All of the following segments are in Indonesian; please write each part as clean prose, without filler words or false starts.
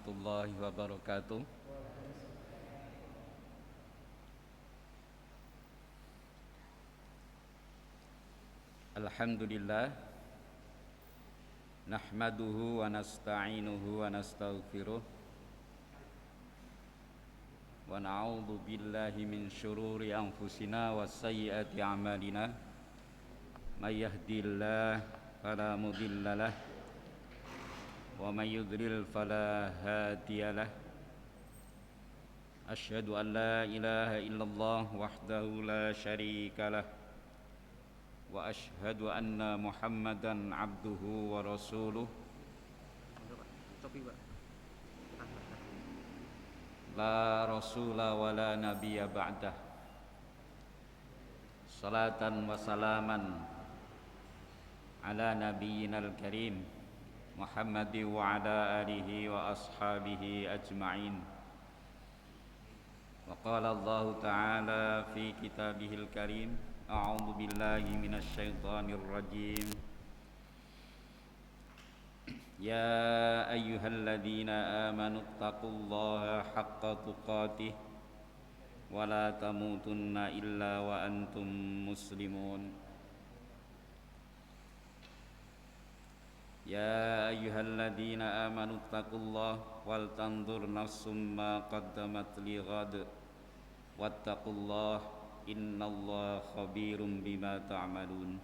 warahmatullahi wabarakatuh. Alhamdulillah, nahmaduhu wa nasta'inuhu wa nastaghfiruh wa na'udzu billahi min syururi anfusina wa sayyiati a'malina. May yahdihillahu fala mudhillalah wa may yudlil fala hadiyalah. Asyhadu an la ilaha illallah wahdahu la syarikalah wa asyhadu anna Muhammadan abduhu wa rasuluh. La rasula wa la nabiyya ba'dah. Salatan wa salaman ala nabiyyinal karim Muhammadi wa ala alihi wa ashabihi ajma'in. Wa qala Allah ta'ala fi kitabihil karim, a'udzu billahi minasy syaithanir rajim. Ya ayyuhalladzina amanu taqullaha haqqa tuqatih wa la tamutunna illa wa antum muslimun. Ya ayyuhalladzina amanu taqullaha wal tanzur nafsum ma qaddamat lighad wattaqullaha innallaha khabirum bima ta'malun.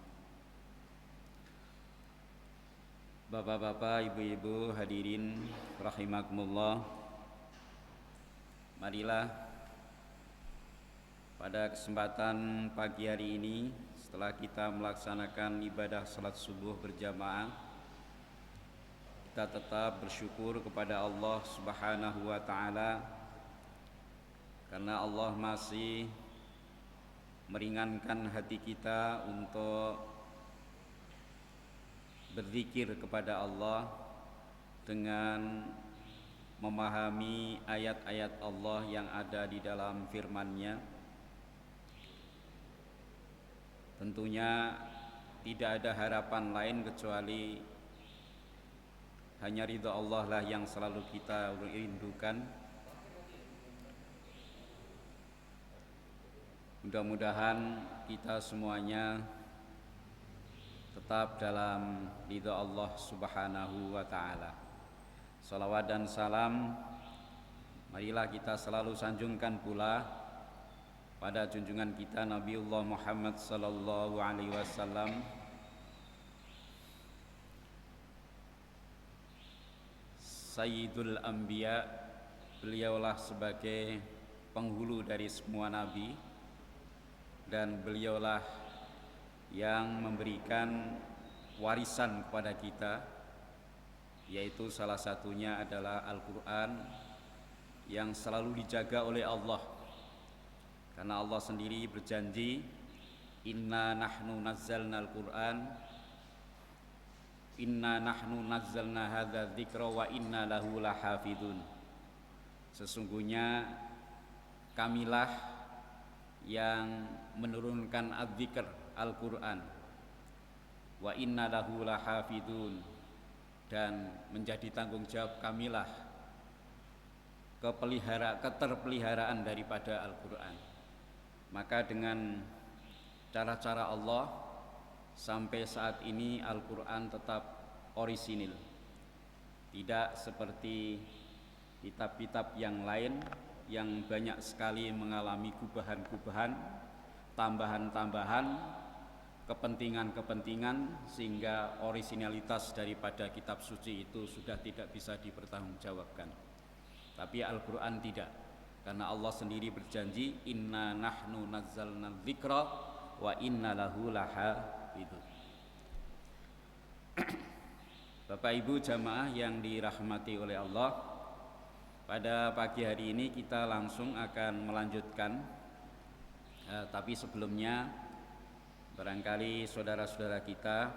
Bapak-bapak, ibu-ibu, hadirin rahimakumullah. Marilah pada kesempatan pagi hari ini, setelah kita melaksanakan ibadah salat subuh berjamaah, kita tetap bersyukur kepada Allah Subhanahu wa taala karena Allah masih meringankan hati kita untuk berzikir kepada Allah dengan memahami ayat-ayat Allah yang ada di dalam firman-Nya. Tentunya tidak ada harapan lain kecuali hanya ridha Allah lah yang selalu kita rindukan. Mudah-mudahan kita semuanya tetap dalam ridha Allah Subhanahu wa taala. Salawat dan salam marilah kita selalu sanjungkan pula pada junjungan kita Nabiullah Muhammad sallallahu alaihi wasallam, Sayyidul Anbiya. Beliaulah sebagai penghulu dari semua nabi dan beliaulah yang memberikan warisan kepada kita, yaitu salah satunya adalah Al-Quran yang selalu dijaga oleh Allah, karena Allah sendiri berjanji, inna nahnu nazzalna al-Quran, inna nahnu nazzalna hadza dzikra wa inna lahu lahafidun. Sesungguhnya kamilah yang menurunkan adzikr Al-Quran, wa inna lahu lahafidun, dan menjadi tanggung jawab kamilah keterpeliharaan daripada Al-Quran. Maka dengan cara-cara Allah sampai saat ini Al-Quran tetap orisinil, tidak seperti kitab-kitab yang lain yang banyak sekali mengalami kubahan-kubahan, tambahan-tambahan, kepentingan-kepentingan, sehingga orisinalitas daripada kitab suci itu sudah tidak bisa dipertanggungjawabkan. Tapi Al-Quran tidak, karena Allah sendiri berjanji, inna nahnu nazzalna dzikra wa inna lahu lahafidun. Bapak Ibu jamaah yang dirahmati oleh Allah, pada pagi hari ini kita langsung akan melanjutkan, tapi sebelumnya barangkali saudara-saudara kita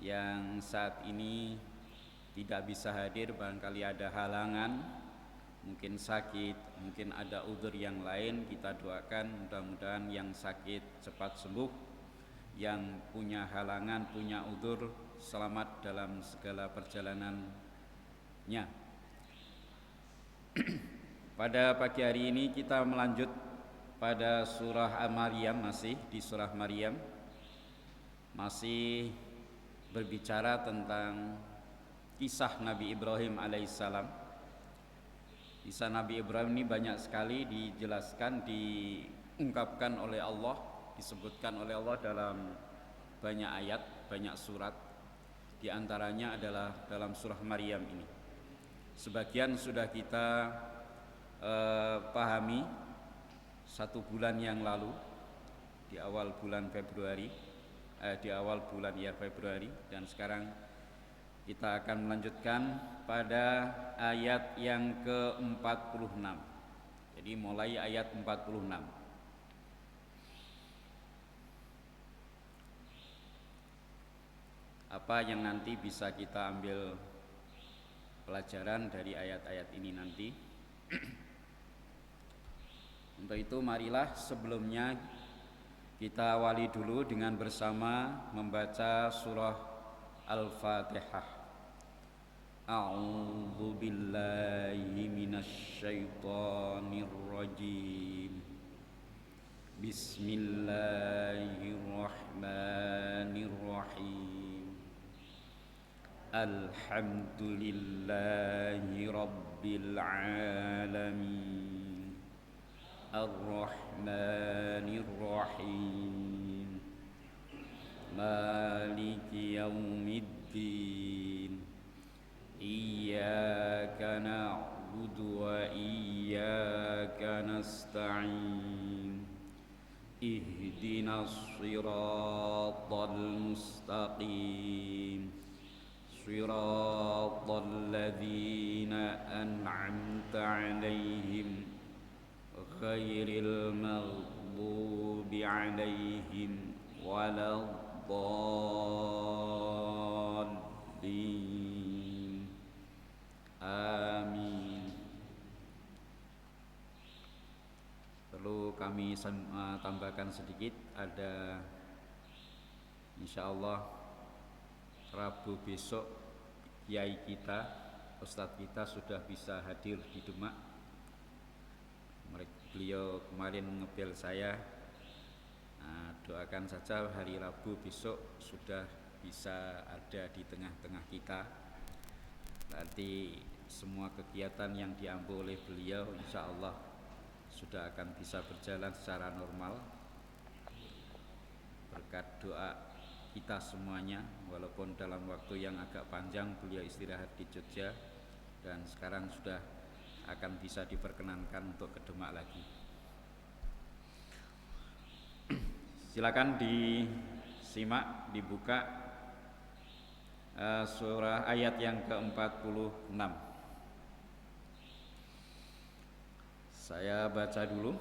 yang saat ini tidak bisa hadir, barangkali ada halangan, mungkin sakit, mungkin ada udzur yang lain, kita doakan mudah-mudahan yang sakit cepat sembuh, yang punya halangan, punya udzur, selamat dalam segala perjalanannya. Pada pagi hari ini kita melanjut pada surah Maryam, masih di surah Maryam, masih berbicara tentang kisah Nabi Ibrahim alaihissalam. Kisah Nabi Ibrahim ini banyak sekali dijelaskan, diungkapkan oleh Allah, disebutkan oleh Allah dalam banyak ayat, banyak surat. Di antaranya adalah dalam surah Maryam ini. Sebagian sudah kita pahami 1 bulan yang lalu, di awal bulan Februari, dan sekarang kita akan melanjutkan pada ayat yang ke-46. Jadi mulai ayat 46. Apa yang nanti bisa kita ambil pelajaran dari ayat-ayat ini nanti. Untuk itu marilah sebelumnya kita awali dulu dengan bersama membaca surah Al-Fatihah. A'udzu billahi minasy syaithanir rajim. Bismillahirrahmanirrahim. Alhamdulillahi rabbil alamin. Ar-Rahmanir Rahim. Maliki yaumiddin. Iyyaka na'budu wa iyyaka nasta'in. Ihdinas siratal mustaqim. Siratal ladzina an'amta 'alaihim ghairil maghdubi 'alaihim waladdallin. Amin. Perlu kami tambahkan sedikit, ada insyaallah Rabu besok kiai kita, ustadz kita sudah bisa hadir di Demak. Beliau kemarin ngebel saya, doakan saja hari Rabu besok sudah bisa ada di tengah-tengah kita. Nanti semua kegiatan yang diambil oleh beliau insya Allah sudah akan bisa berjalan secara normal berkat doa kita semuanya. Walaupun dalam waktu yang agak panjang beliau istirahat di Jogja, dan sekarang sudah akan bisa diperkenankan untuk ke Demak lagi. Silakan disimak, dibuka surah ayat yang ke-46. Saya baca dulu.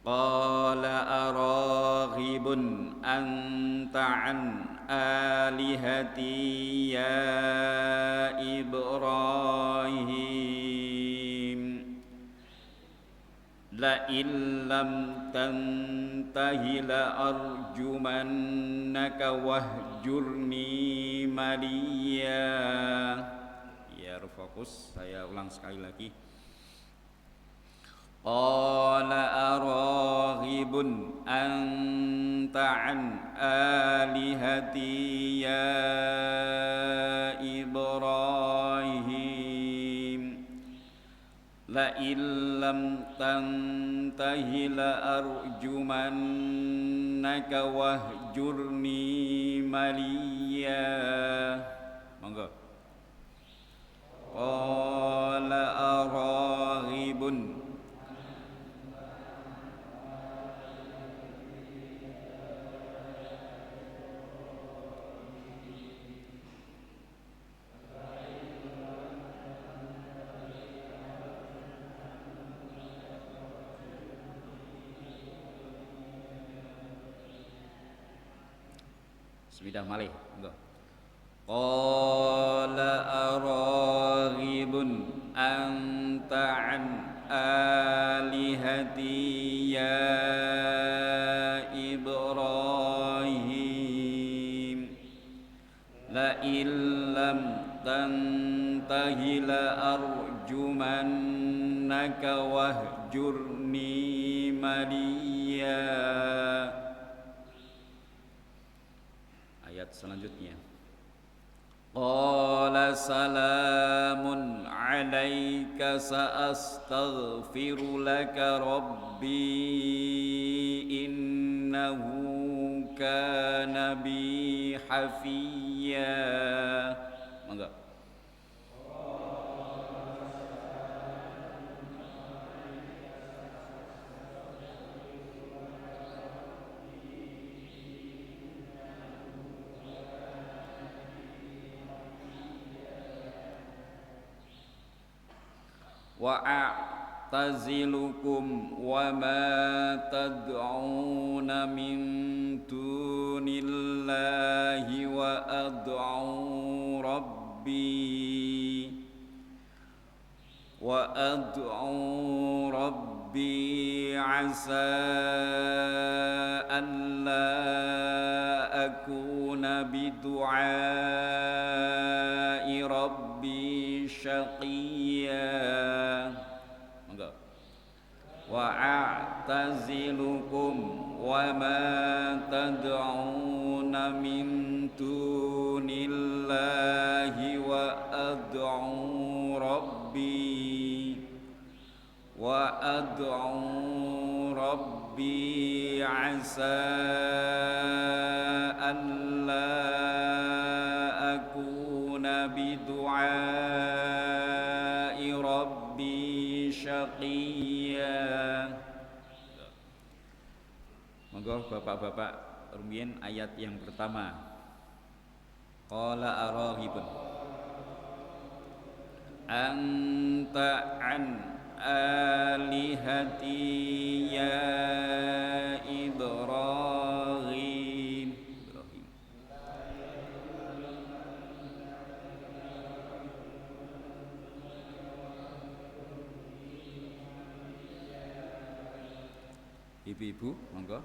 Qala araghibun anta an alihati ya Ibrahim la illam tantahi la arjumannaka wahjurni maliya. Ya, fokus, saya ulang sekali lagi. Qala araghibun anta an alihati ya Ibrahim la illam tantahi la arjumannaka wahjurni maliya. Monggo. Qala araghibun Bismillah malih. Qala araghibun anta an alihati ya Ibrahim la illam tantahi la arjumannaka arjumannaka wahjurni maliya. Ayat selanjutnya, qala salamun alaika sa'astaghfiru laka rabbi innahu kana bi hafiya. Monggo. Wa a'tazilukum wa ma tad'una min dunillahi wa ad'u rabbi asa an la akuna bidu'ai rabbi syaqiyya. Wa a'tazilukum wa ma tad'una min dunillahi wa ad'u rabbi asa an la akuna bidu'ai rabbi syaqiyya. Monggo bapak-bapak rumiyin ayat yang pertama. Qala araghibun anta an alihati ya Ibrahim. Ibu-ibu, monggo.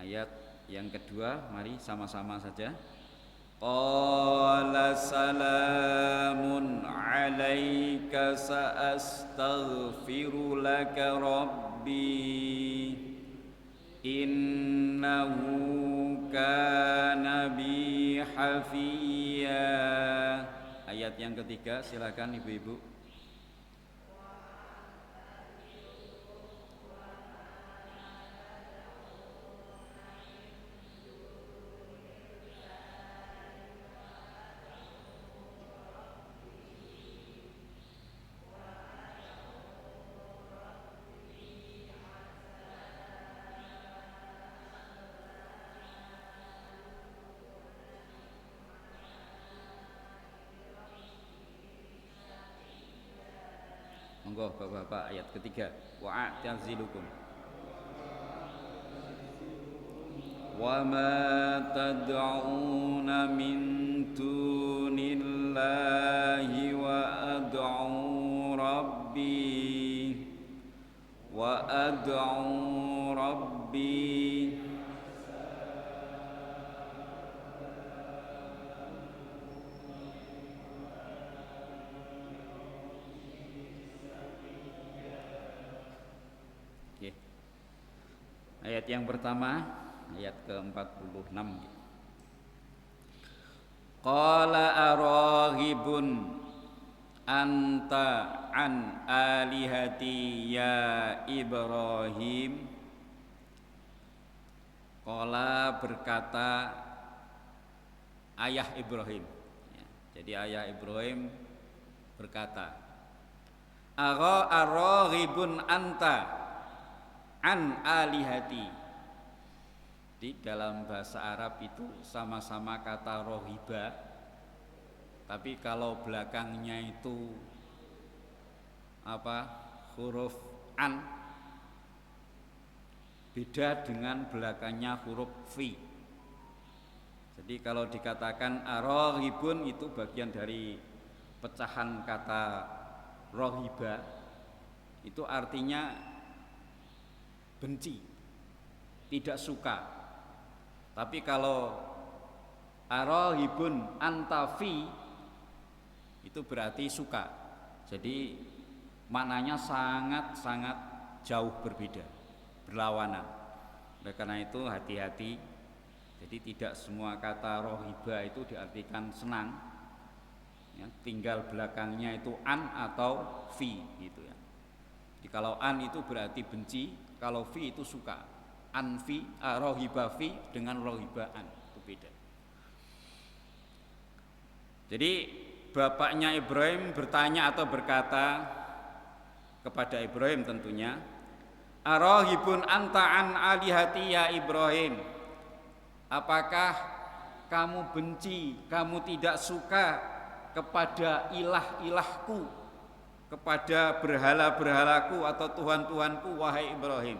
Ayat yang kedua, mari sama-sama saja. Qala salamun alaika sa'astaghfiru laka rabbi innahu kana bi hafiya. Ayat yang ketiga, silakan ibu-ibu. Monggo bapak-bapak, ayat ketiga. Wa a'tazilukum wa ma tad'una min dunillahi wa ad'u rabbi Ayat yang pertama, ayat ke-46. Qala araghibun anta an alihati ya Ibrahim. Qala berkata ayah Ibrahim. Jadi ayah Ibrahim berkata, araghibun anta an alihati. Di dalam bahasa Arab itu sama-sama kata rohiba, tapi kalau belakangnya itu huruf an, beda dengan belakangnya huruf fi. Jadi kalau dikatakan ar-raghibun itu bagian dari pecahan kata rohiba, itu artinya benci, tidak suka. Tapi kalau ar-raghibun anta fi itu berarti suka. Jadi maknanya sangat-sangat jauh berbeda, berlawanan. Oleh karena itu hati-hati. Jadi tidak semua kata rohiba itu diartikan senang, ya, tinggal belakangnya itu an atau fi gitu ya. Jadi kalau an itu berarti benci, kalau fi itu suka. An fi, rohiba fi dengan rohiba an itu beda. Jadi bapaknya Ibrahim bertanya atau berkata kepada Ibrahim tentunya, arahibun anta an alihati ya Ibrahim, apakah kamu benci, kamu tidak suka kepada ilah-ilahku, kepada berhala-berhalaku atau Tuhan-Tuhanku, wahai Ibrahim?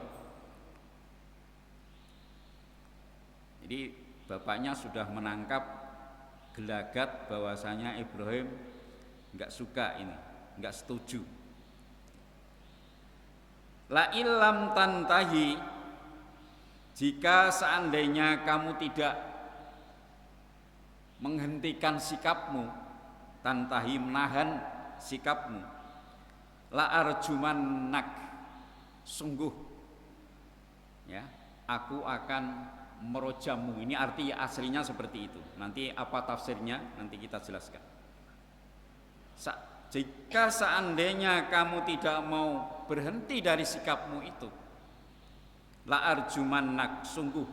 Jadi bapaknya sudah menangkap gelagat bahwasanya Ibrahim enggak suka ini, enggak setuju. La illam tantahi, jika seandainya kamu tidak menghentikan sikapmu, tantahi menahan sikapmu, la arjumannak, sungguh ya, aku akan merojammu. Ini arti aslinya seperti itu. Nanti apa tafsirnya nanti kita jelaskan. Jika seandainya kamu tidak mau berhenti dari sikapmu itu, la arjumannak, sungguh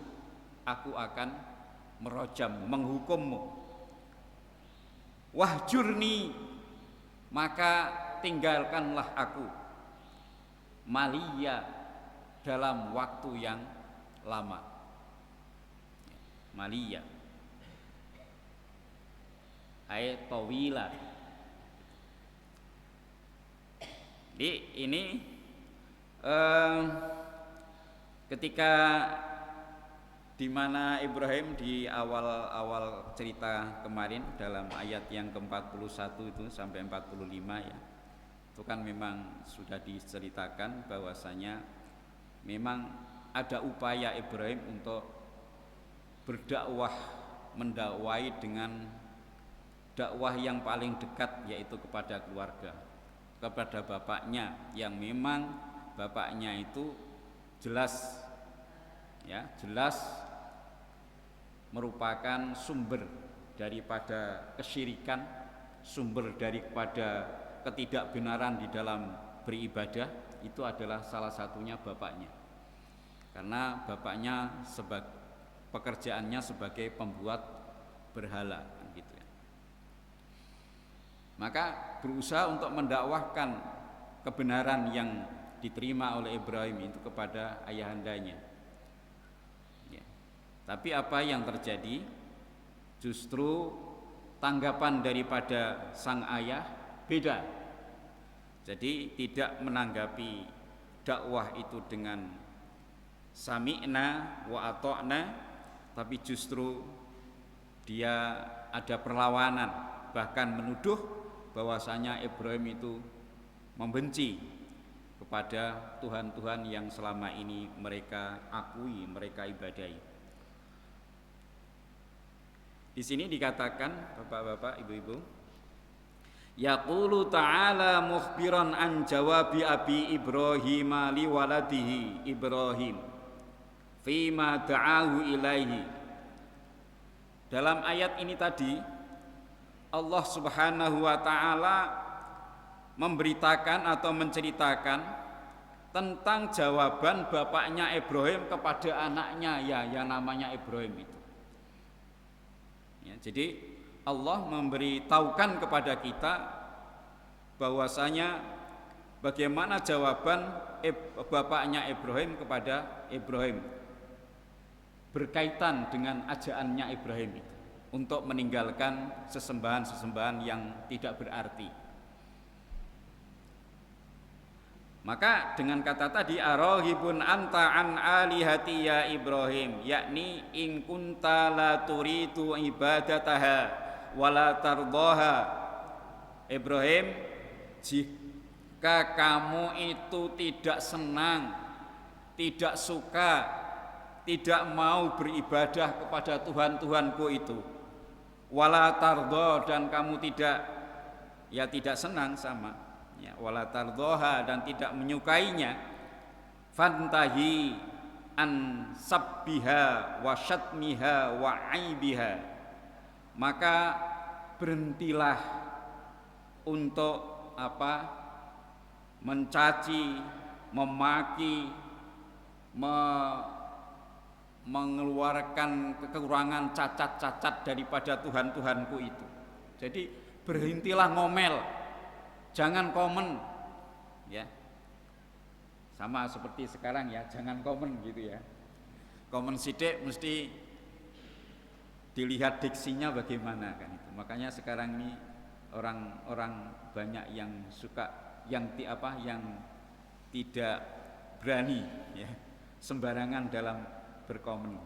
aku akan merojammu, menghukummu. Wahjurni, maka tinggalkanlah aku, maliya, dalam waktu yang lama. Maliya ay tawila. Jadi ini ketika di mana Ibrahim di awal-awal cerita kemarin dalam ayat yang ke-41 itu sampai 45 ya, itu kan memang sudah diceritakan bahwasanya memang ada upaya Ibrahim untuk berdakwah, mendakwai dengan dakwah yang paling dekat, yaitu kepada keluarga, kepada bapaknya, yang memang bapaknya itu jelas ya, jelas merupakan sumber daripada kesyirikan, sumber daripada ketidakbenaran di dalam beribadah. Itu adalah salah satunya bapaknya, karena bapaknya pekerjaannya sebagai pembuat berhala gitu ya. Maka berusaha untuk mendakwahkan kebenaran yang diterima oleh Ibrahim itu kepada ayahandanya ya. Tapi apa yang terjadi, justru tanggapan daripada sang ayah beda. Jadi tidak menanggapi dakwah itu dengan sami'na wa ata'na, tapi justru dia ada perlawanan, bahkan menuduh bahwasanya Ibrahim itu membenci kepada Tuhan-Tuhan yang selama ini mereka akui, mereka ibadahi. Di sini dikatakan, Bapak-bapak, Ibu-ibu, yaqulu ta'ala mukhbiran an jawabi abi Ibrahim li waladihi Ibrahim fima da'ahu ilaihi. Dalam ayat ini tadi Allah Subhanahu wa taala memberitakan atau menceritakan tentang jawaban bapaknya Ibrahim kepada anaknya ya yang namanya Ibrahim itu. Ya, jadi Allah memberitahukan kepada kita bahwasanya bagaimana jawaban bapaknya Ibrahim kepada Ibrahim berkaitan dengan ajaannya Ibrahim itu untuk meninggalkan sesembahan-sesembahan yang tidak berarti. Maka dengan kata tadi arahibun anta an alihati ya Ibrahim, yakni in kunta la turidu ibadataha wala tardaha. Ibrahim, jika kamu itu tidak senang, tidak suka, tidak mau beribadah kepada Tuhan-Tuhanku itu, wala tardo, dan kamu tidak senang sama ya, wala tardoha, dan tidak menyukainya, fantahi an sabbiha wa syatmiha wa aibiha, maka berhentilah untuk mencaci, memaki, mengeluarkan kekurangan, cacat-cacat daripada Tuhan-Tuhanku itu. Jadi berhentilah ngomel, jangan komen ya. Sama seperti sekarang ya, jangan komen gitu ya. Komen sidik mesti dilihat diksinya bagaimana kan itu. Makanya sekarang ini orang-orang banyak yang suka yang tidak berani ya, sembarangan dalam berkomen.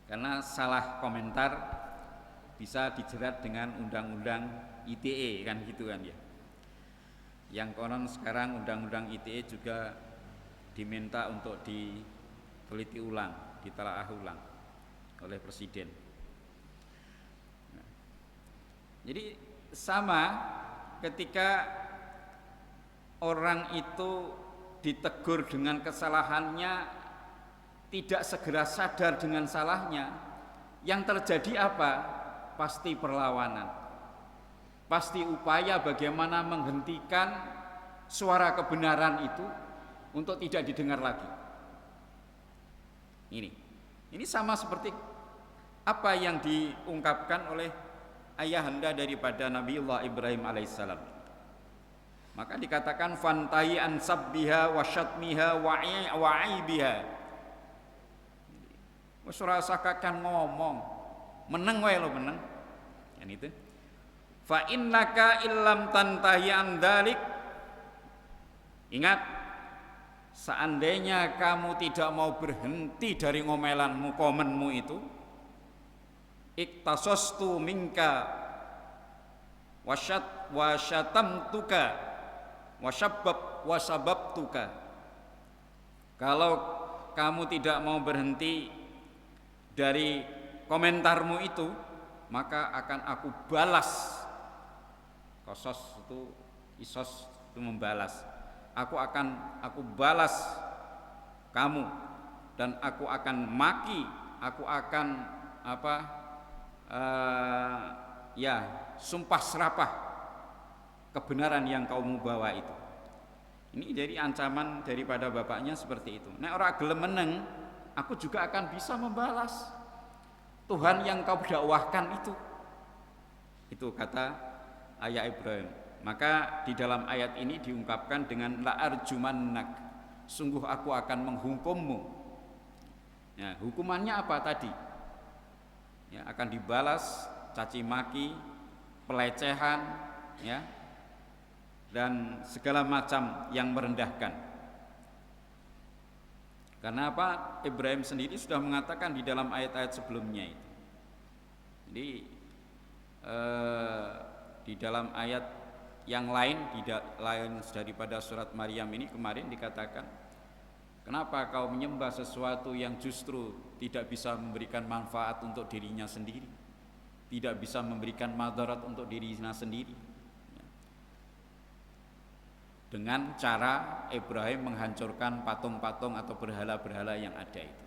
Karena salah komentar bisa dijerat dengan undang-undang ITE kan gitu kan ya. Yang konon sekarang undang-undang ITE juga diminta untuk diteliti ulang, ditelaah ulang oleh presiden. Jadi sama ketika orang itu ditegur dengan kesalahannya, tidak segera sadar dengan salahnya, yang terjadi apa? Pasti perlawanan, pasti upaya bagaimana menghentikan suara kebenaran itu untuk tidak didengar lagi. Ini sama seperti apa yang diungkapkan oleh ayahanda daripada Nabiullah Ibrahim alaihissalam. Maka dikatakan fantahi an sabbiha wa syatmiha wa aibiha. Wis ora usah kakan ngomong, meneng wae lo meneng. Kan itu. Fa innaka illam tantahi an dzalik. Ingat, seandainya kamu tidak mau berhenti dari ngomelanmu, komenmu itu, iktasastu minka wasyatamtuka wasababtuka. Kalau kamu tidak mau berhenti dari komentarmu itu, maka akan aku balas. Kosos itu, isos itu membalas. Aku balas kamu, dan aku akan maki, aku akan sumpah serapah kebenaran yang kamu bawa itu. Ini jadi ancaman daripada bapaknya seperti itu. Nek ora gelem meneng, aku juga akan bisa membalas Tuhan yang kau dakwahkan itu. Itu kata ayah Ibrahim. Maka di dalam ayat ini diungkapkan dengan la arjumannak, sungguh aku akan menghukummu. Ya, hukumannya apa tadi? Ya, akan dibalas caci maki, pelecehan, ya, dan segala macam yang merendahkan. Karena apa? Ibrahim sendiri sudah mengatakan di dalam ayat-ayat sebelumnya itu. Jadi di dalam ayat yang lain, lain daripada surat Maryam ini kemarin dikatakan, kenapa kau menyembah sesuatu yang justru tidak bisa memberikan manfaat untuk dirinya sendiri, tidak bisa memberikan madarat untuk dirinya sendiri. Dengan cara Ibrahim menghancurkan patung-patung atau berhala-berhala yang ada itu.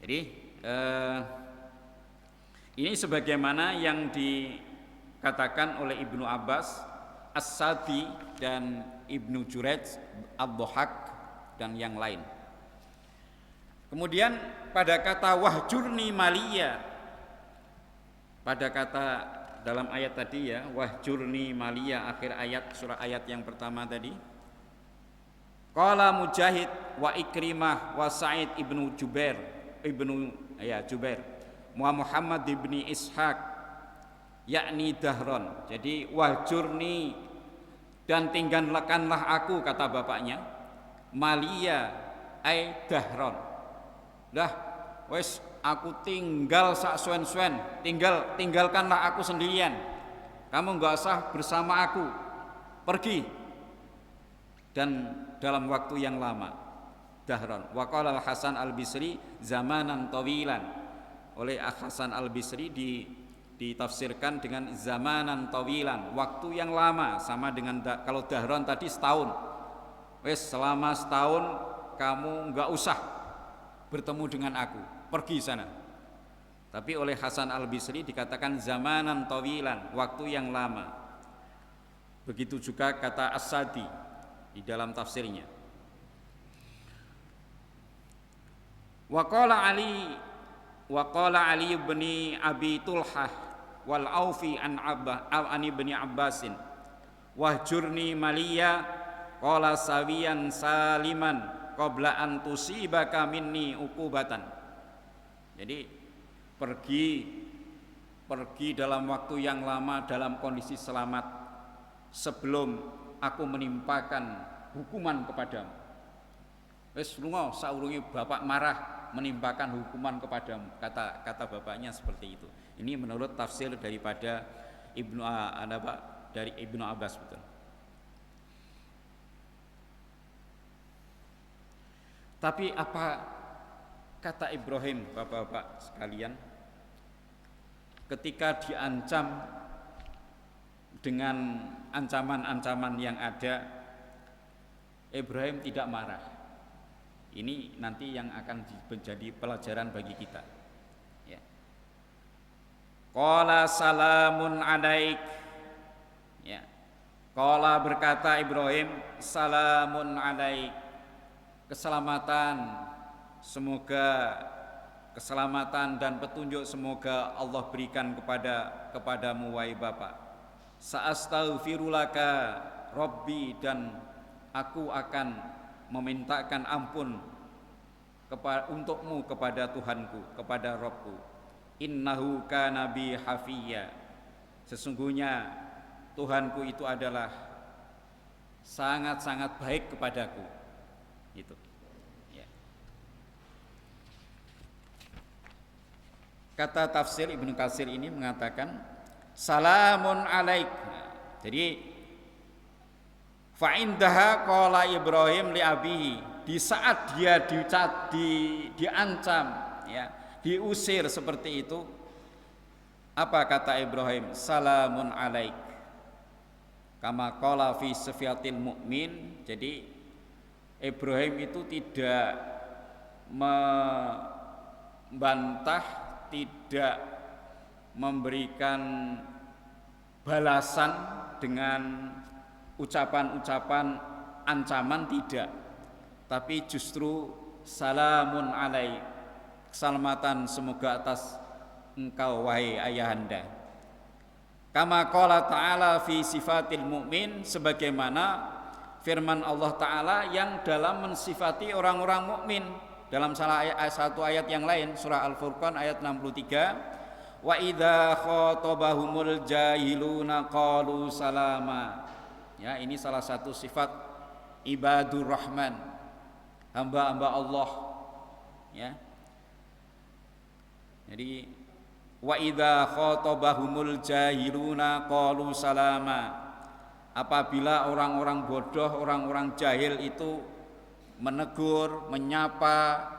Jadi ini sebagaimana yang dikatakan oleh Ibnu Abbas, As-Sadi, dan Ibnu Jurayj, Ad-Dhahak, dan yang lain. Kemudian pada kata wahjurni maliya, pada kata dalam ayat tadi ya, wahjurni maliya, akhir ayat surah ayat yang pertama tadi, qala Mujahid wa Ikrimah wa Sa'id ibnu Jubair wa Muhammad ibni Ishaq yakni dahron. Jadi wahjurni dan tinggalkanlah aku, kata bapaknya, malia ai dahron. Dah wes aku tinggal sak suen-suen, tinggalkanlah aku sendirian. Kamu enggak usah bersama aku. Pergi. Dan dalam waktu yang lama. Dahron. Wa qala Al-Hasan Al-Bisri zamanan tawilan. Oleh Hasan Al-Bisri ditafsirkan dengan zamanan tawilan, waktu yang lama, sama dengan kalau dahron tadi setahun. Wes selama setahun kamu enggak usah bertemu dengan aku, pergi sana. Tapi oleh Hasan Al-Bisri dikatakan zamanan tawilan, waktu yang lama. Begitu juga kata As-Sadi di dalam tafsirnya. Wa qala Ali bin Abi Tulhah wal Aufi an ibni Abbasin wahjurni maliya qala sawiyan saliman qabla an tusibaka minni uqubatan. Jadi pergi dalam waktu yang lama dalam kondisi selamat sebelum aku menimpakan hukuman kepadamu. Wis lunga saurunge bapak marah menimpakan hukuman kepadamu, kata bapaknya seperti itu. Ini menurut tafsir daripada dari Ibnu Abbas, betul. Tapi apa kata Ibrahim, bapak-bapak sekalian, ketika diancam dengan ancaman-ancaman yang ada, Ibrahim tidak marah. Ini nanti yang akan menjadi pelajaran bagi kita. Ya. Qala salamun alaik. Ya. Qala berkata Ibrahim, salamun alaik. Keselamatan, semoga keselamatan dan petunjuk semoga Allah berikan kepadamu wahai Bapak. Sa'astaghfirulaka Rabbi, dan aku akan memintakan ampun untukmu kepada Tuhanku, kepada Rabbku. Innahu kana bi hafiyya. Sesungguhnya Tuhanku itu adalah sangat-sangat baik kepadaku. Itu. Ya. Kata tafsir Ibnu Katsir ini mengatakan salamun alaik. Jadi fa'indaha qala Ibrahim li abihi, di saat dia diancam, ya, diusir seperti itu, apa kata Ibrahim? Salamun alaik. Kama qala fi sifatil mu'min. Jadi Ibrahim itu tidak membantah, tidak memberikan balasan dengan ucapan-ucapan ancaman, tidak, tapi justru salamun alaik, keselamatan semoga atas engkau wahai ayahanda. Kama qala ta'ala fi sifatil mu'min, sebagaimana firman Allah Ta'ala yang dalam mensifati orang-orang mukmin dalam satu ayat yang lain, surah Al-Furqan ayat 63, wa idza khatabahumul jahiluna qalu salama. Ya, ini salah satu sifat ibadur rahman, hamba-hamba Allah. Ya. Jadi wa idza khatabahumul jahiluna qalu salama. Apabila orang-orang bodoh, orang-orang jahil itu menegur, menyapa,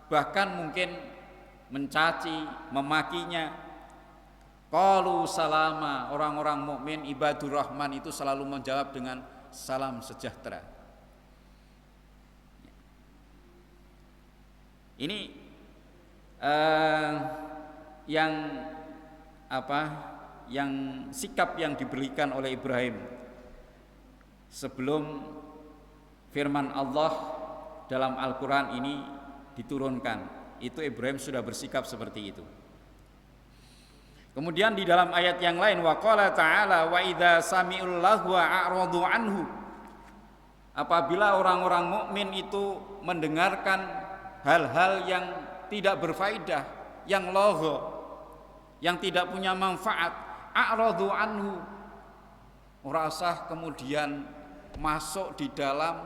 bahkan mungkin mencaci, memakinya, qalu salama, orang-orang mukmin ibadur rahman itu selalu menjawab dengan salam sejahtera. Ini yang sikap yang diberikan oleh Ibrahim sebelum firman Allah dalam Al-Quran ini diturunkan. Itu Ibrahim sudah bersikap seperti itu. Kemudian di dalam ayat yang lain, wa qala ta'ala wa idza sami'ul lahwa a'radu anhu. Apabila orang-orang mukmin itu mendengarkan hal-hal yang tidak berfaedah, yang lagha, yang tidak punya manfaat, a'radu anhu, ora usah kemudian masuk di dalam,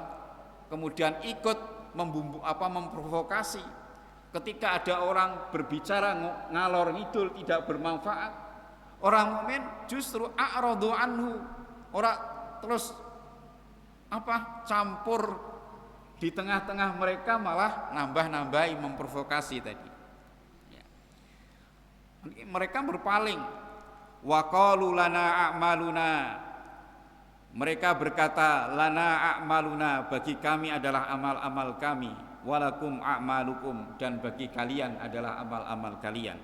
kemudian ikut memprovokasi. Ketika ada orang berbicara ngalor ngidul tidak bermanfaat, orang mukmin justru a'radu anhu, ora terus campur di tengah-tengah mereka, malah nambah-nambahi memprovokasi tadi. Ya. Mereka berpaling. Wa qalu lana a'maluna. Mereka berkata, lana a'maluna, bagi kami adalah amal-amal kami, walakum a'malukum, dan bagi kalian adalah amal-amal kalian.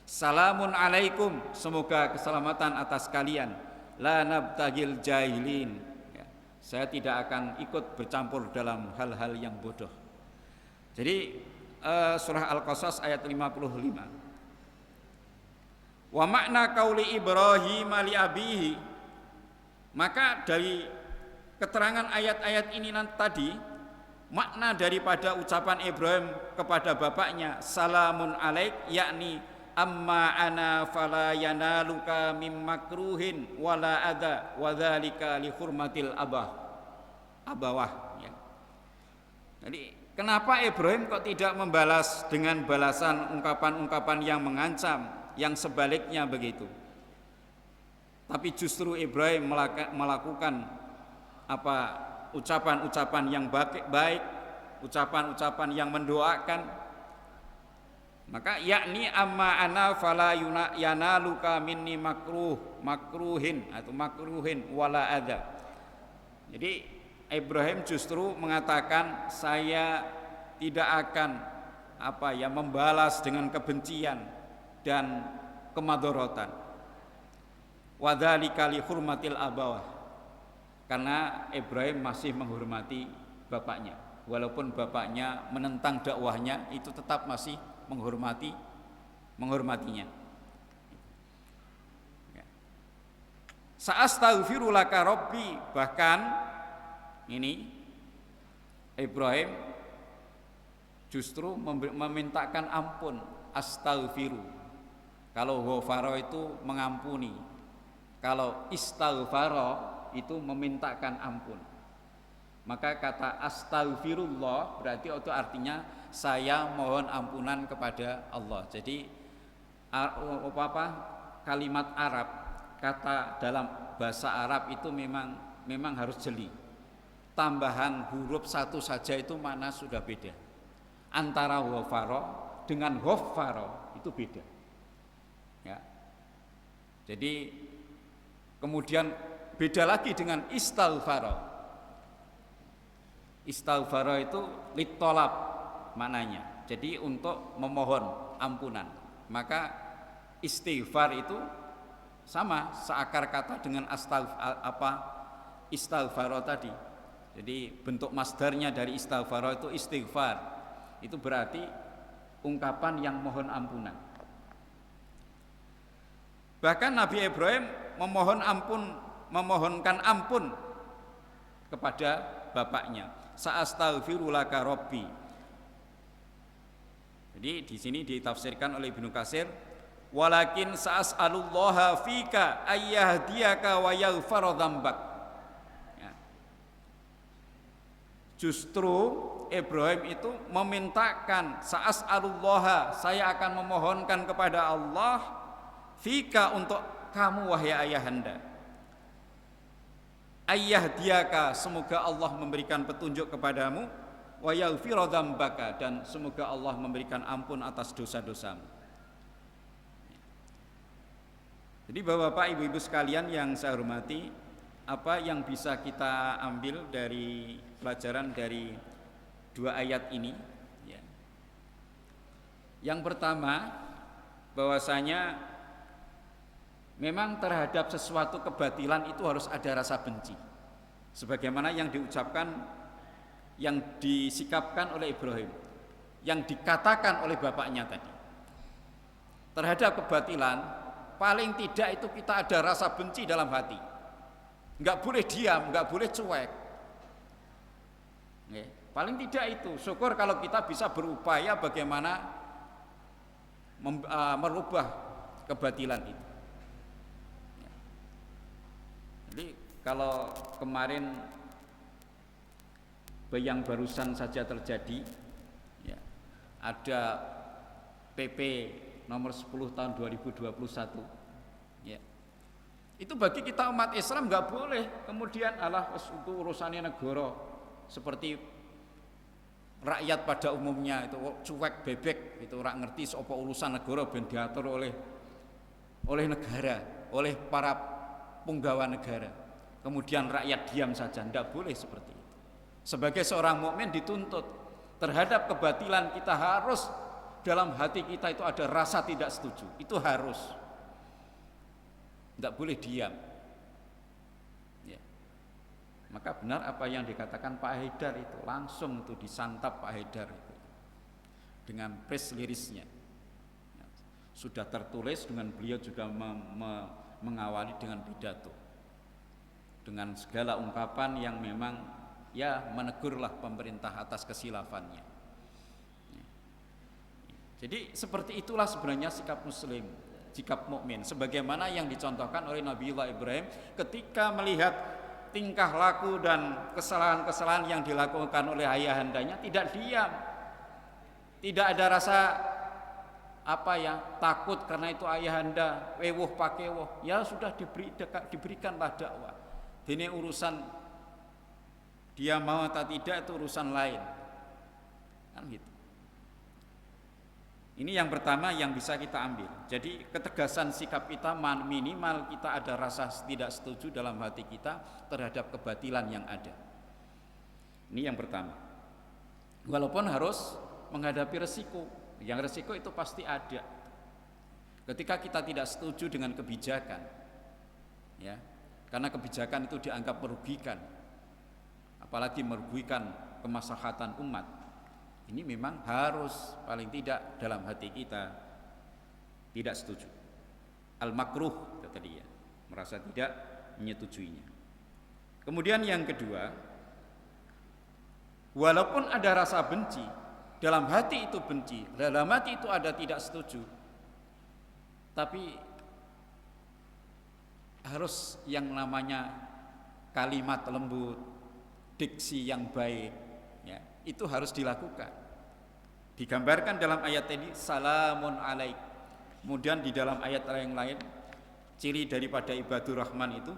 Salamun alaikum, semoga keselamatan atas kalian. La nabtagil jahilin, ya, saya tidak akan ikut bercampur dalam hal-hal yang bodoh. Jadi surah Al-Qasas ayat 55. Wa makna qauli Ibrahim li abihi, maka dari keterangan ayat-ayat ini tadi, makna daripada ucapan Ibrahim kepada bapaknya, salamun alaik, yakni amma ana fala yanaluka mim makruhin wala adha wa dzalika li hurmatil abawah, ya. Jadi kenapa Ibrahim kok tidak membalas dengan balasan ungkapan-ungkapan yang mengancam, yang sebaliknya begitu? Tapi justru Ibrahim melakukan ucapan-ucapan yang baik, ucapan-ucapan yang mendoakan. Maka yakni amma ana fala yanaluka minni makruhin atau makruhin wala adza. Jadi Ibrahim justru mengatakan, saya tidak akan membalas dengan kebencian dan kemadharatan. Wa dzalika li hurmatil abawah, karena Ibrahim masih menghormati bapaknya, walaupun bapaknya menentang dakwahnya, itu tetap masih menghormatinya. Sa'astaghfiru laka rabbi, bahkan ini Ibrahim justru memintakan ampun, astaghfiru. Kalau ghafara itu mengampuni, kalau istaghfara itu memintakan ampun. Maka kata astaghfirullah berarti itu artinya saya mohon ampunan kepada Allah. Jadi kalimat Arab, kata dalam bahasa Arab itu memang harus jeli. Tambahan huruf satu saja itu makna sudah beda. Antara ghafara dengan ghaffara itu beda. Ya. Jadi kemudian beda lagi dengan istaghfara. Istaghfara itu litolab maknanya. Jadi untuk memohon ampunan. Maka istighfar itu sama seakar kata dengan istaghfara tadi. Jadi bentuk masdarnya dari istaghfara itu istighfar. Itu berarti ungkapan yang mohon ampunan. Bahkan Nabi Ibrahim memohonkan ampun kepada bapaknya. Sa'astaghfiru laka rabbi. Jadi di sini ditafsirkan oleh Ibnu Katsir, walakin sa'as'alullaha fika ayyahdiyaka wa yaghfara dzambak. Ya. Justru Ibrahim itu memintakan, sa'as'alullaha, saya akan memohonkan kepada Allah, fika, untuk kamu wahai ayahanda, ayyahdiyaka, semoga Allah memberikan petunjuk kepadamu, wa yaghfira dzambaka, dan semoga Allah memberikan ampun atas dosa-dosamu. Jadi Bapak-bapak, Ibu-ibu sekalian yang saya hormati, apa yang bisa kita ambil dari pelajaran dari dua ayat ini, ya. Yang pertama, bahwasanya memang terhadap sesuatu kebatilan itu harus ada rasa benci, sebagaimana yang diucapkan, yang disikapkan oleh Ibrahim, yang dikatakan oleh bapaknya tadi. Terhadap kebatilan paling tidak itu kita ada rasa benci dalam hati. Enggak boleh diam, enggak boleh cuek. Paling tidak itu. Syukur kalau kita bisa berupaya bagaimana merubah kebatilan itu. Jadi kalau kemarin yang barusan saja terjadi, ya, ada PP nomor 10 tahun 2021, ya, itu bagi kita umat Islam nggak boleh kemudian itu urusannya negara, seperti rakyat pada umumnya itu cuek bebek, itu orang ngerti apa urusan negara ben diatur oleh negara, oleh para punggawa negara, kemudian rakyat diam saja. Tidak boleh seperti itu. Sebagai seorang mukmin dituntut terhadap kebatilan, kita harus dalam hati kita itu ada rasa tidak setuju, itu harus, tidak boleh diam, ya. Maka benar apa yang dikatakan Pak Haidar itu, langsung itu disantap Pak Haidar itu dengan press lirisnya, ya. Sudah tertulis, dengan beliau juga mengawali dengan pidato, dengan segala ungkapan yang memang ya menegurlah pemerintah atas kesilafannya. Jadi seperti itulah sebenarnya sikap muslim, sikap mukmin, sebagaimana yang dicontohkan oleh Nabiullah Ibrahim ketika melihat tingkah laku dan kesalahan-kesalahan yang dilakukan oleh ayahandanya, tidak diam, tidak ada rasa takut karena itu ayahanda wewuh pakewuh, ya sudah diberikanlah dakwah. Ini urusan dia mau atau tidak itu urusan lain, kan gitu. Ini yang pertama yang bisa kita ambil. Jadi ketegasan sikap kita, minimal kita ada rasa tidak setuju dalam hati kita terhadap kebatilan yang ada. Ini yang pertama. Walaupun harus menghadapi resiko, yang resiko itu pasti ada. Ketika kita tidak setuju dengan kebijakan, ya, karena kebijakan itu dianggap merugikan, apalagi merugikan kemaslahatan umat, ini memang harus paling tidak dalam hati kita tidak setuju. Al-makruh kata dia, merasa tidak menyetujuinya. Kemudian yang kedua, walaupun ada rasa benci, dalam hati itu benci, dalam hati itu ada tidak setuju, tapi harus yang namanya kalimat lembut, diksi yang baik, ya, itu harus dilakukan. Digambarkan dalam ayat ini salamun alaik. Kemudian di dalam ayat yang lain, ciri daripada ibadur rahman itu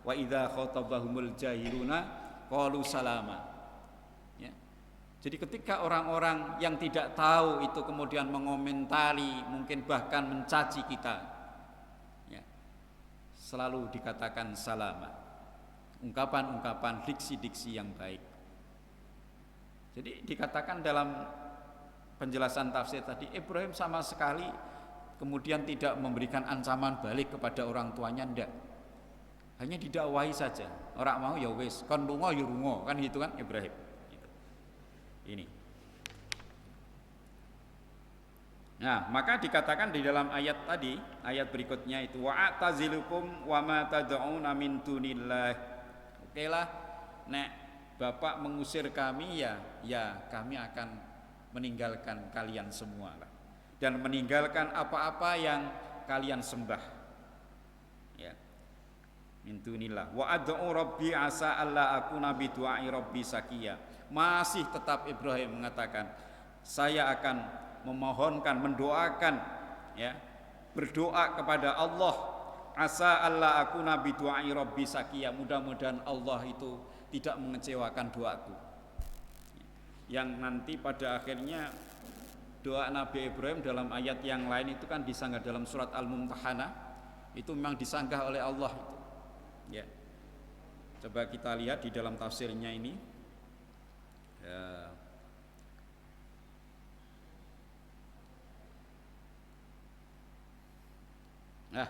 wa idza khatabahumul jahiluna qalu salama, ya. Jadi ketika orang-orang yang tidak tahu itu kemudian mengomentari, mungkin bahkan mencaci kita, ya, selalu dikatakan salama, ungkapan-ungkapan, diksi-diksi yang baik. Jadi dikatakan dalam penjelasan tafsir tadi, Ibrahim sama sekali kemudian tidak memberikan ancaman balik kepada orang tuanya, ndak. Hanya didakwahi saja. Orang mau ya wis, kon lunga ya lunga, kan gitu kan Ibrahim. Gitu. Ini. Nah, maka dikatakan di dalam ayat tadi, ayat berikutnya itu wa'tazilukum wa ma tad'una min dunillah. Oke lah, nek Bapak mengusir kami, ya kami akan meninggalkan kalian semua lah, dan meninggalkan apa-apa yang kalian sembah, ya, min dunillah. Wa ad'u rabbi asa alla akuna bi du'ai rabbi sakiya. Masih tetap Ibrahim mengatakan, saya akan memohonkan, mendoakan, ya, berdoa kepada Allah, asa alla akuna bi du'ai rabbi sakiya, mudah-mudahan Allah itu tidak mengecewakan doaku. Yang nanti pada akhirnya doa Nabi Ibrahim dalam ayat yang lain itu kan disanggah dalam surat Al-Mumtahanah, itu memang disanggah oleh Allah itu. Ya. Coba kita lihat di dalam tafsirnya ini. Ya. Nah,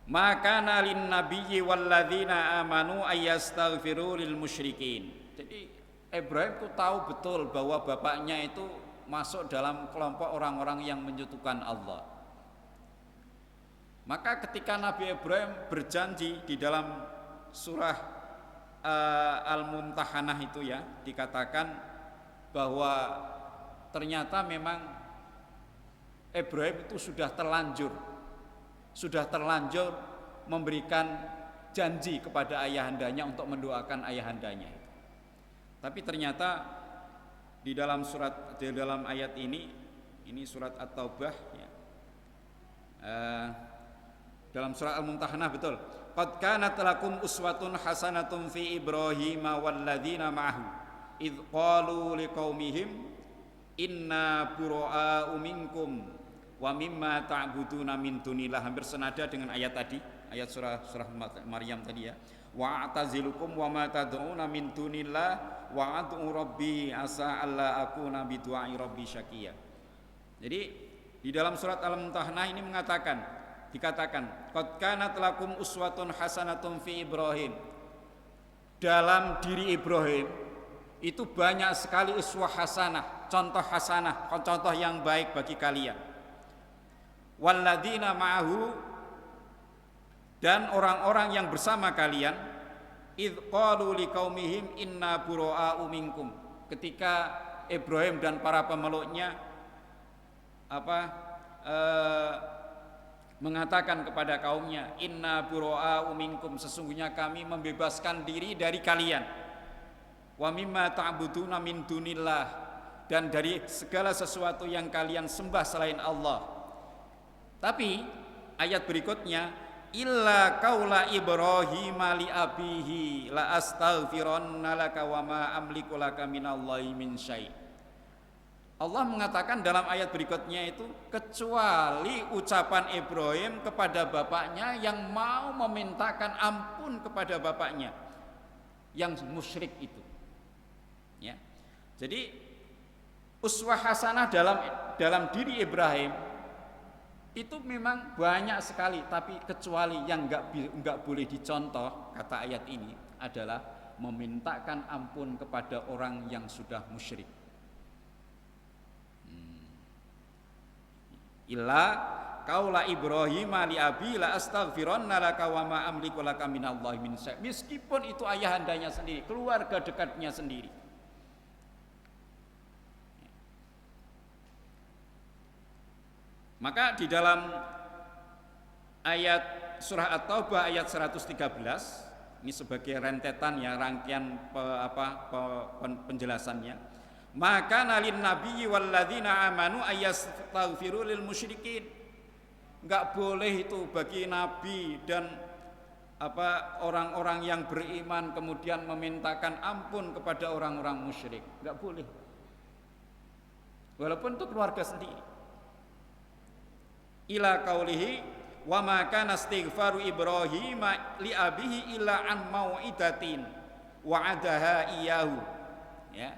maka nalin nabiyyi walladzina amanu ayastaghfiru lil musyrikin. Jadi Ibrahim itu tahu betul bahwa bapaknya itu masuk dalam kelompok orang-orang yang menyekutukan Allah. Maka ketika Nabi Ibrahim berjanji di dalam surah Al-Mumtahanah itu, ya, dikatakan bahwa ternyata memang Ibrahim itu sudah terlanjur memberikan janji kepada ayahandanya untuk mendoakan ayahandanya. Tapi ternyata di dalam ayat ini surat At-Taubah ya. Dalam surat Al-Mumtahanah betul. Qad kanat lakum uswatun hasanatun fi Ibrahim walladzina ma'ahu idz qalu liqaumihim inna bura'a'u minkum wa mimma ta'buduna min dunillah. Hampir senada dengan ayat tadi, ayat surah Maryam tadi ya. Wa a'tazilukum wa ma tad'una min dunillah wa ad'u rabbi asa alla akuna bi du'ai rabbi syaqiyya. Jadi di dalam surat Al-Mumtahanah ini dikatakan qad kanat lakum uswatun hasanatun fi Ibrahim. Dalam diri Ibrahim itu banyak sekali uswah hasanah, contoh yang baik bagi kalian. Walladzina ma'ahu, dan orang-orang yang bersama kalian, idz qalu liqaumihim inna bura'a'u minkum, ketika Ibrahim dan para pemeluknya mengatakan kepada kaumnya, inna bura'a'u minkum, sesungguhnya kami membebaskan diri dari kalian, wa mimma ta'buduna min dunillah, dan dari segala sesuatu yang kalian sembah selain Allah. Tapi ayat berikutnya, illa qaula Ibrahim li abihi la astaghfiranna laka wa ma amliku laka minallahi min syai'. Allah mengatakan dalam ayat berikutnya itu, kecuali ucapan Ibrahim kepada bapaknya yang mau memintakan ampun kepada bapaknya yang musyrik itu. Ya. Jadi uswah hasanah dalam diri Ibrahim itu memang banyak sekali, tapi kecuali yang enggak boleh dicontoh, kata ayat ini, adalah memintakan ampun kepada orang yang sudah musyrik. Illa qaula Ibrahim li abi la astaghfiranna laka wa ma amliku laka minallahi min syai'. Meskipun itu ayahandanya sendiri, keluarga dekatnya sendiri. Maka di dalam ayat surah At-Taubah ayat 113, ini sebagai rentetan ya, rangkaian penjelasannya. Maka nalin nabiyyi walladzina amanu ayastaghfiru lil musyrikin. Enggak boleh itu bagi nabi dan orang-orang yang beriman kemudian memintakan ampun kepada orang-orang musyrik. Enggak boleh. Walaupun itu keluarga sendiri. Ila qaulihi wa ma kana istighfaru Ibrahim li abihi illa an mau'idatin wa'adaha iyyahu. Ya.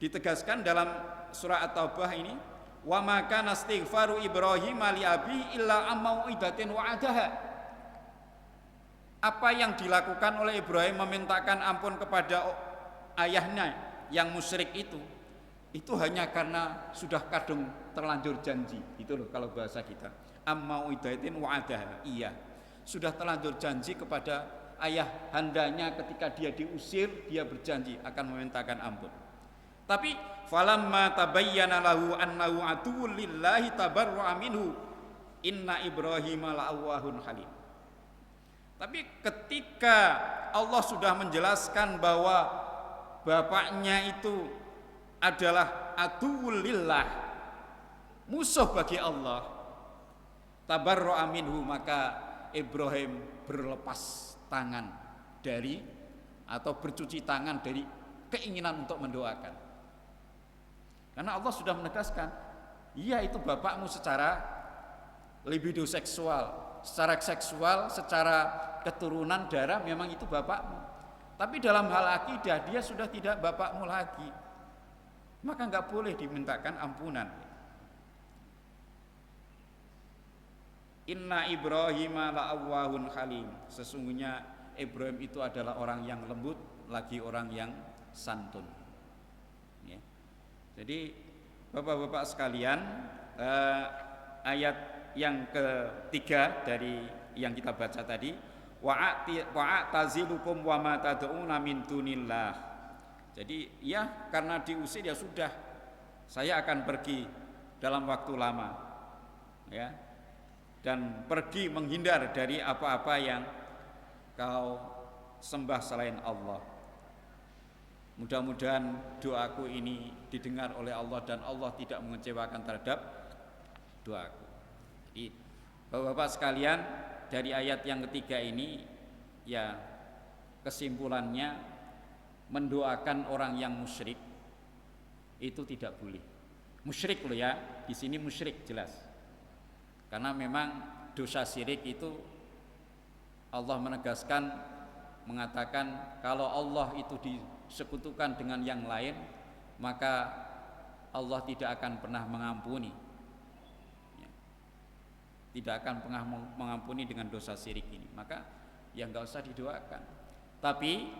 Ditegaskan dalam surah At-Taubah ini, wa ma kana istighfaru Ibrahim li abihi illa an mau'idatin wa'adaha. Apa yang dilakukan oleh Ibrahim memintakan ampun kepada ayahnya yang musyrik itu hanya karena sudah kadung terlanjur janji. Itu loh kalau bahasa kita, amma uidaitin wa'adaha, iya, sudah terlanjur janji kepada ayah handanya ketika dia diusir, dia berjanji akan memintakan ampun. Tapi falamma tabayyana lahu annahu aduwwul lillahi tabarra'a minhu inna Ibrahima la'awwahun halim. Tapi ketika Allah sudah menjelaskan bahwa bapaknya itu adalah aduwwul lillah, musuh bagi Allah, tabarra'a minhu, maka Ibrahim berlepas tangan dari atau bercuci tangan dari keinginan untuk mendoakan. Karena Allah sudah menegaskan, iya itu bapakmu secara libido seksual, secara keturunan darah memang itu bapakmu. Tapi dalam hal akidah dia sudah tidak bapakmu lagi. Maka enggak boleh dimintakan ampunan. Inna Ibrahima la'awwahun halim. Sesungguhnya Ibrahim itu adalah orang yang lembut, lagi orang yang santun. Ya. Jadi Bapak-bapak sekalian, ayat yang ketiga dari yang kita baca tadi, wa'atazilukum wa ma tad'una min dunillah. Jadi ya karena diusir ya sudah, saya akan pergi dalam waktu lama. Ya. dan pergi menghindar dari apa-apa yang kau sembah selain Allah. Mudah-mudahan doaku ini didengar oleh Allah dan Allah tidak mengecewakan terhadap doaku. Jadi Bapak-bapak sekalian, dari ayat yang ketiga ini ya kesimpulannya mendoakan orang yang musyrik itu tidak boleh. Musyrik loh ya, di sini musyrik jelas. Karena memang dosa syirik itu Allah menegaskan mengatakan kalau Allah itu disekutukan dengan yang lain, maka Allah tidak akan pernah mengampuni. Tidak akan pernah mengampuni dengan dosa syirik ini. Maka ya enggak usah didoakan. Tapi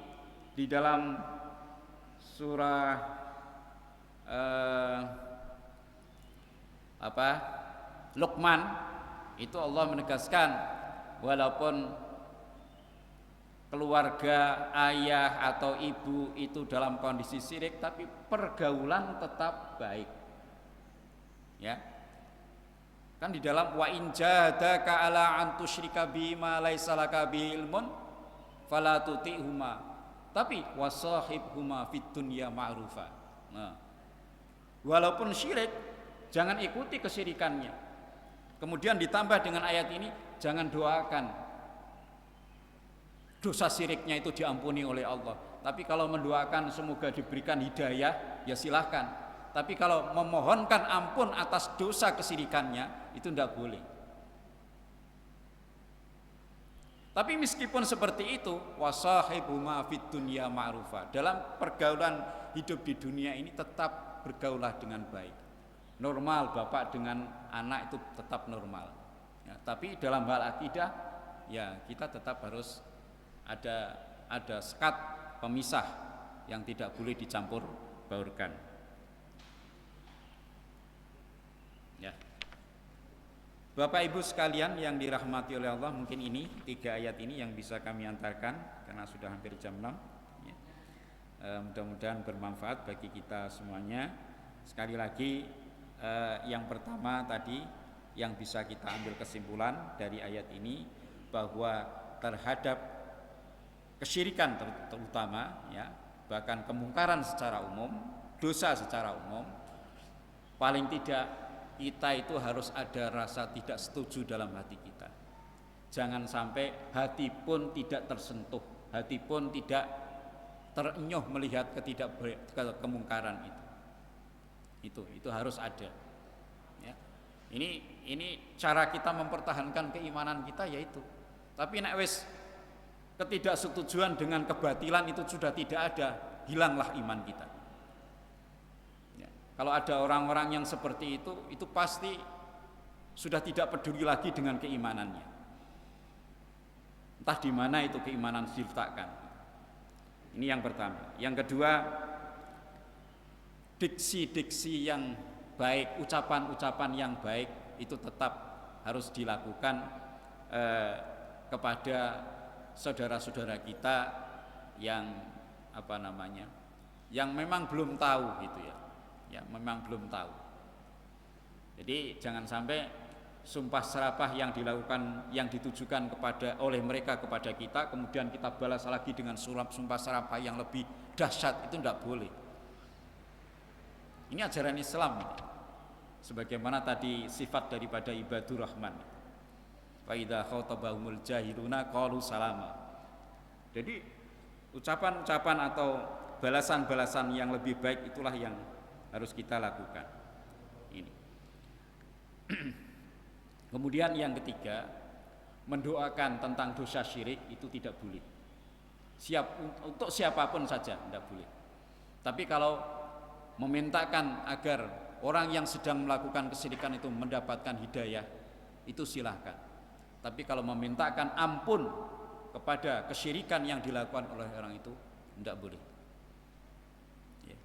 di dalam surah Luqman itu Allah menegaskan walaupun keluarga ayah atau ibu itu dalam kondisi syirik tapi pergaulan tetap baik. Ya. Kan di dalam wa in jadaka ala an tusyrika bima laisa laka bihi ilmun fala tuti'huma tapi wasahibhuma fid dunya ma'rufa. Nah, walaupun syirik jangan ikuti kesyirikannya. Kemudian ditambah dengan ayat ini jangan doakan dosa syiriknya itu diampuni oleh Allah. Tapi kalau mendoakan semoga diberikan hidayah ya silahkan. Tapi kalau memohonkan ampun atas dosa kesyirikannya itu tidak boleh. Tapi meskipun seperti itu, wasahibuma fid dunya ma'rufa. Dalam pergaulan hidup di dunia ini tetap bergaulah dengan baik. Normal bapak dengan anak itu tetap normal. Ya, tapi dalam hal akidah ya kita tetap harus ada sekat pemisah yang tidak boleh dicampur baurkan. Ya. Bapak Ibu sekalian yang dirahmati oleh Allah, mungkin ini 3 ayat ini yang bisa kami antarkan karena sudah hampir jam 6 ya. Mudah-mudahan bermanfaat bagi kita semuanya. Sekali lagi yang pertama tadi yang bisa kita ambil kesimpulan dari ayat ini bahwa terhadap kesyirikan terutama ya, bahkan kemungkaran secara umum, dosa secara umum, paling tidak kita itu harus ada rasa tidak setuju dalam hati kita. Jangan sampai hati pun tidak tersentuh, hati pun tidak terenyuh melihat kemungkaran itu. Itu harus ada. Ya. Ini cara kita mempertahankan keimanan kita yaitu. Tapi nek wis ketidaksetujuan dengan kebatilan itu sudah tidak ada, hilanglah iman kita. Ya. Kalau ada orang-orang yang seperti itu pasti sudah tidak peduli lagi dengan keimanannya. Entah di mana itu keimanan diletakkan. Ini yang pertama. Yang kedua, diksi-diksi yang baik, ucapan-ucapan yang baik itu tetap harus dilakukan kepada saudara-saudara kita yang yang memang belum tahu gitu ya. Ya, memang belum tahu. Jadi jangan sampai sumpah serapah yang dilakukan yang ditujukan oleh mereka kepada kita kemudian kita balas lagi dengan sumpah serapah yang lebih dahsyat, itu tidak boleh. Ini ajaran Islam ini. Sebagaimana tadi sifat daripada ibadur rahman. Fa idza khatabahumul jahiluna qalu salama. Jadi ucapan-ucapan atau balasan-balasan yang lebih baik itulah yang harus kita lakukan. Ini. Kemudian yang ketiga, mendoakan tentang dosa syirik itu tidak boleh. Untuk siapapun saja tidak boleh. Tapi kalau memintakan agar orang yang sedang melakukan kesyirikan itu mendapatkan hidayah, itu silahkan. Tapi kalau memintakan ampun kepada kesyirikan yang dilakukan oleh orang itu, tidak boleh. Ya.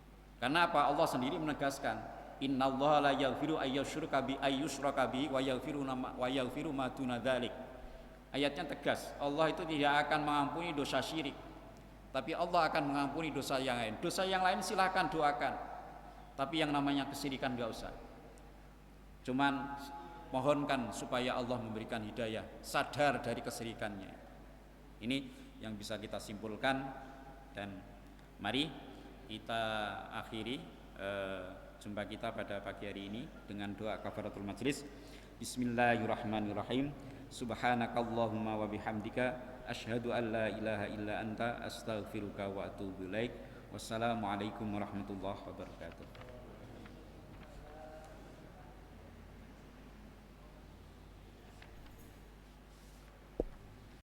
Karena apa? Allah sendiri menegaskan, innallaha la yaghfiru ayyushraka bi wa yaghfiru ma duna dzalik. Ayatnya tegas, Allah itu tidak akan mengampuni dosa syirik, tapi Allah akan mengampuni dosa yang lain. Dosa yang lain silahkan doakan, tapi yang namanya kesyirikan enggak usah. Cuman mohonkan supaya Allah memberikan hidayah, sadar dari kesyirikannya. Ini yang bisa kita simpulkan, dan mari kita akhiri jumpa kita pada pagi hari ini dengan doa kafaratul majlis. Bismillahirrahmanirrahim. Subhanakallahumma wa bihamdika asyhadu an la ilaha illa anta astaghfiruka wa atubu ilaik. Wassalamualaikum warahmatullahi wabarakatuh.